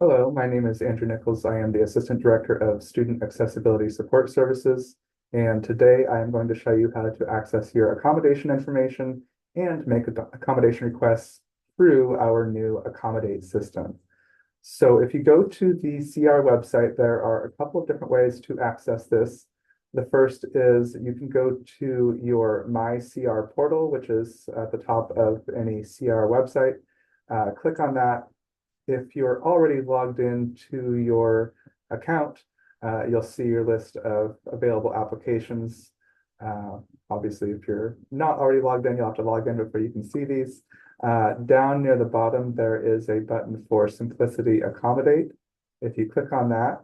Hello, my name is Andrew Nichols. I am the Assistant Director of Student Accessibility Support Services. And today I am going to show you how to access your accommodation information and make accommodation requests through our new Accommodate system. So if you go to the CR website, there are a couple of different ways to access this. The first is you can go to your My CR portal, which is at the top of any CR website. Click on that. If you're already logged into your account, you'll see your list of available applications. Obviously, if you're not already logged in, you'll have to log in before you can see these. Down near the bottom, there is a button for Simplicity Accommodate. If you click on that,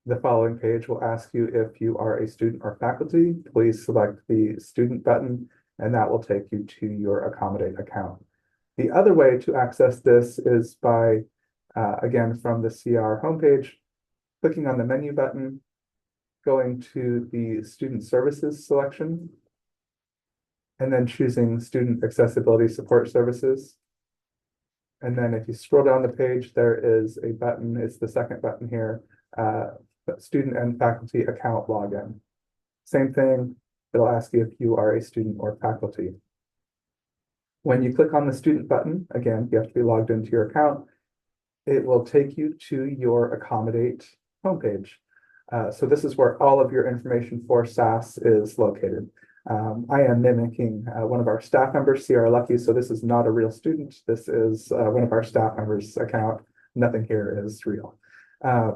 the following page will ask you if you are a student or faculty. Please select the student button, and that will take you to your Accommodate account. The other way to access this is by, again, from the CR homepage, clicking on the menu button, going to the Student Services selection, and then choosing Student Accessibility Support Services. And then if you scroll down the page, there is a button, it's the second button here, Student and Faculty Account Login. Same thing, it'll ask you if you are a student or faculty. When you click on the student button, again, you have to be logged into your account. It will take you to your Accommodate homepage. So this is where all of your information for SAS is located. I am mimicking one of our staff members, CR Lucky, so this is not a real student. This is one of our staff members' account. Nothing here is real.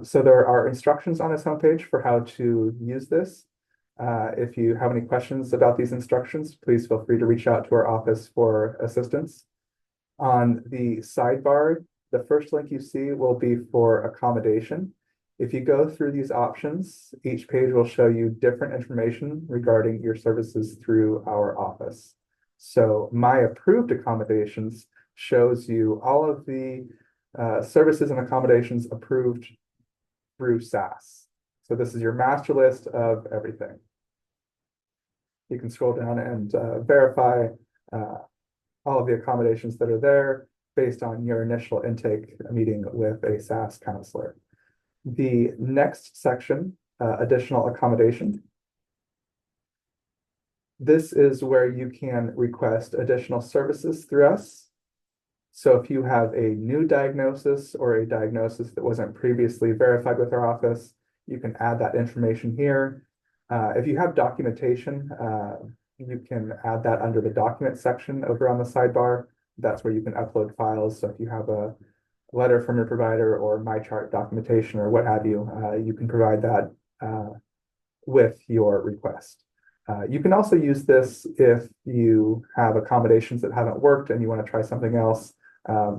So there are instructions on this homepage for how to use this. If you have any questions about these instructions, please feel free to reach out to our office for assistance. On the sidebar, the first link you see will be for accommodation. If you go through these options, each page will show you different information regarding your services through our office. So My Approved Accommodations shows you all of the services and accommodations approved through SAS. So this is your master list of everything. You can scroll down and verify all of the accommodations that are there based on your initial intake meeting with a SAS counselor. The next section, additional accommodation. This is where you can request additional services through us. So if you have a new diagnosis or a diagnosis that wasn't previously verified with our office, you can add that information here. If you have documentation, you can add that under the document section over on the sidebar. That's where you can upload files. So if you have a letter from your provider or MyChart documentation or what have you, you can provide that with your request. You can also use this if you have accommodations that haven't worked and you want to try something else.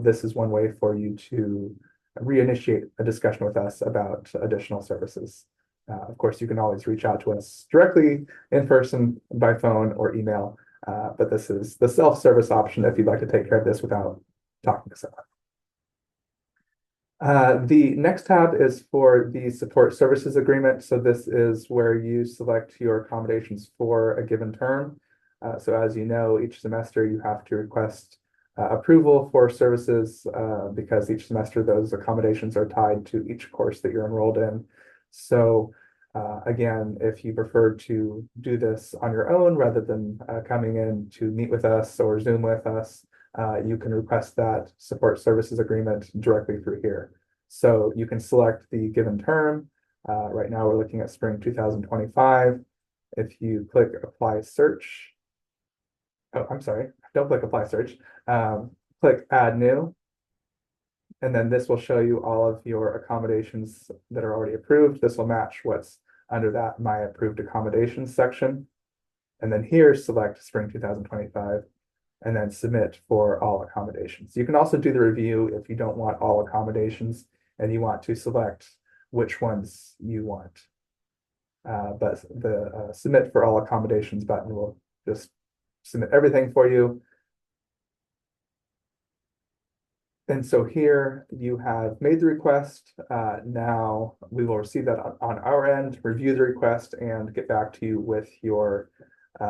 This is one way for you to reinitiate a discussion with us about additional services. Of course, you can always reach out to us directly in person, by phone, or email, but this is the self-service option if you'd like to take care of this without talking to someone. The next tab is for the support services agreement. So this is where you select your accommodations for a given term. So as you know, each semester you have to request approval for services because each semester those accommodations are tied to each course that you're enrolled in. So again, if you prefer to do this on your own rather than coming in to meet with us or Zoom with us, you can request that support services agreement directly through here. So you can select the given term. Right now we're looking at spring 2025. If you click apply search, oh, I'm sorry, don't click apply search, click add new. And then this will show you all of your accommodations that are already approved. This will match what's under that My Approved Accommodations section. And then here, select spring 2025, and then submit for all accommodations. You can also do the review if you don't want all accommodations and you want to select which ones you want. But the submit for all accommodations button will just submit everything for you. And so here you have made the request. Now we will receive that on our end, review the request, and get back to you with your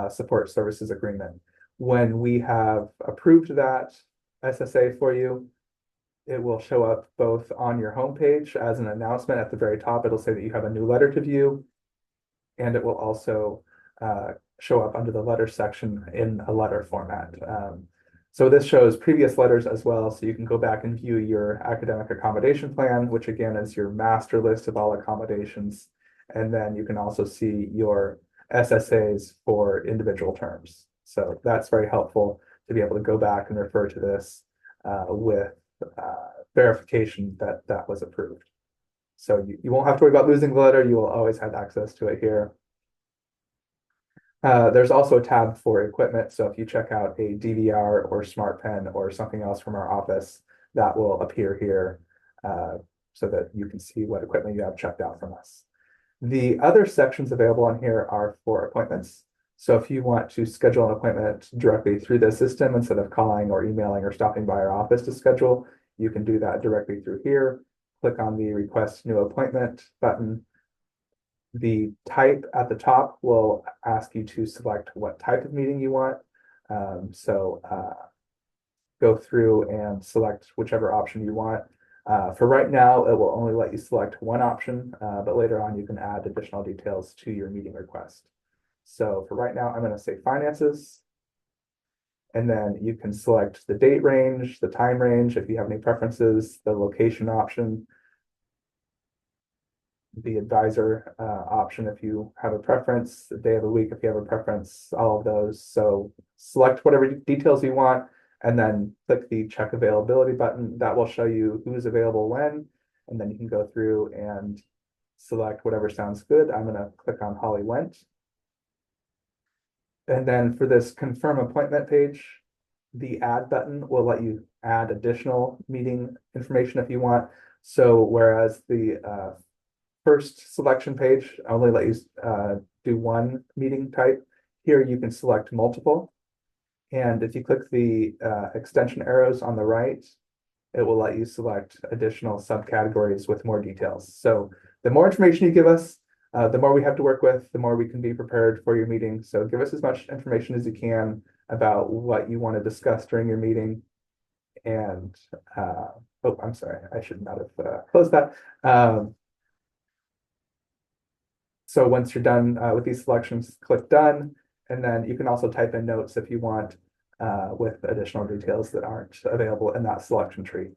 support services agreement. When we have approved that SSA for you, It will show up both on your homepage as an announcement at the very top. It'll say that you have a new letter to view, and it will also show up under the letter section in a letter format. So this shows previous letters as well, so you can go back and view your academic accommodation plan, which again is your master list of all accommodations. And then you can also see your SSAs for individual terms. So that's very helpful to be able to go back and refer to this with verification that that was approved. So you won't have to worry about losing the letter. You will always have access to it here. There's also a tab for equipment. So if you check out a DVR or Smart Pen or something else from our office, that will appear here so that you can see what equipment you have checked out from us. The other sections available on here are for appointments. So if you want to schedule an appointment directly through the system instead of calling or emailing or stopping by our office to schedule, you can do that directly through here. Click on the Request New Appointment button. The type at the top will ask you to select what type of meeting you want. Go through and select whichever option you want. For right now, it will only let you select one option, but later on you can add additional details to your meeting request. So for right now, I'm going to say finances. And then you can select the date range, the time range, if you have any preferences, the location option, the advisor option if you have a preference, the day of the week if you have a preference, all of those. So select whatever details you want, and then click the check availability button. That will show you who's available when, and then you can go through and select whatever sounds good. I'm going to click on Holly Went. And then for this confirm appointment page, the add button will let you add additional meeting information if you want. So whereas the first selection page only let you do one meeting type, here you can select multiple. And if you click the extension arrows on the right, it will let you select additional subcategories with more details. So the more information you give us, the more we have to work with, the more we can be prepared for your meeting. So give us as much information as you can about what you want to discuss during your meeting. And oh, I'm sorry, I should not have closed that. So once you're done with these selections, click done. And then you can also type in notes if you want with additional details that aren't available in that selection tree.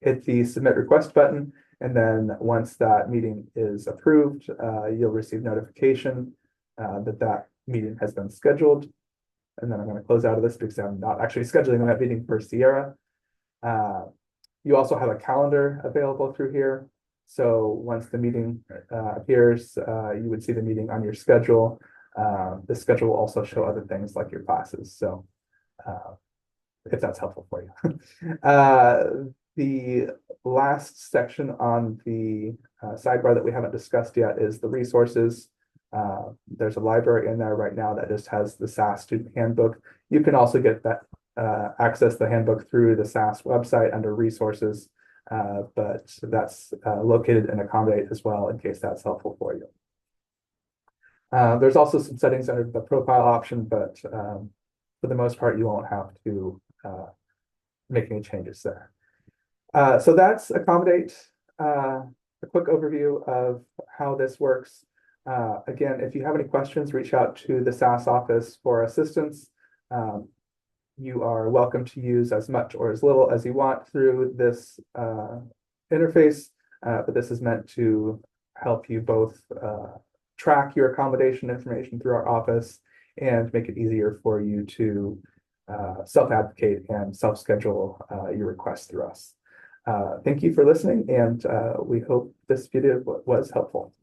Hit the submit request button. And then once that meeting is approved, you'll receive notification that that meeting has been scheduled. And then I'm going to close out of this because I'm not actually scheduling that meeting for Sierra. You also have a calendar available through here. So once the meeting appears, you would see the meeting on your schedule. The schedule will also show other things like your classes. So if that's helpful for you. The last section on the sidebar that we haven't discussed yet is the resources. There's a library in there right now that just has the SAS student handbook. You can also get that access the handbook through the SAS website under resources. But that's located in Accommodate as well in case that's helpful for you. There's also some settings under the profile option, but for the most part, you won't have to make any changes there. So that's Accommodate, a quick overview of how this works. Again, if you have any questions, reach out to the SAS office for assistance. You are welcome to use as much or as little as you want through this interface, but this is meant to help you both track your accommodation information through our office and make it easier for you to self-advocate and self-schedule your requests through us. Thank you for listening, and we hope this video was helpful.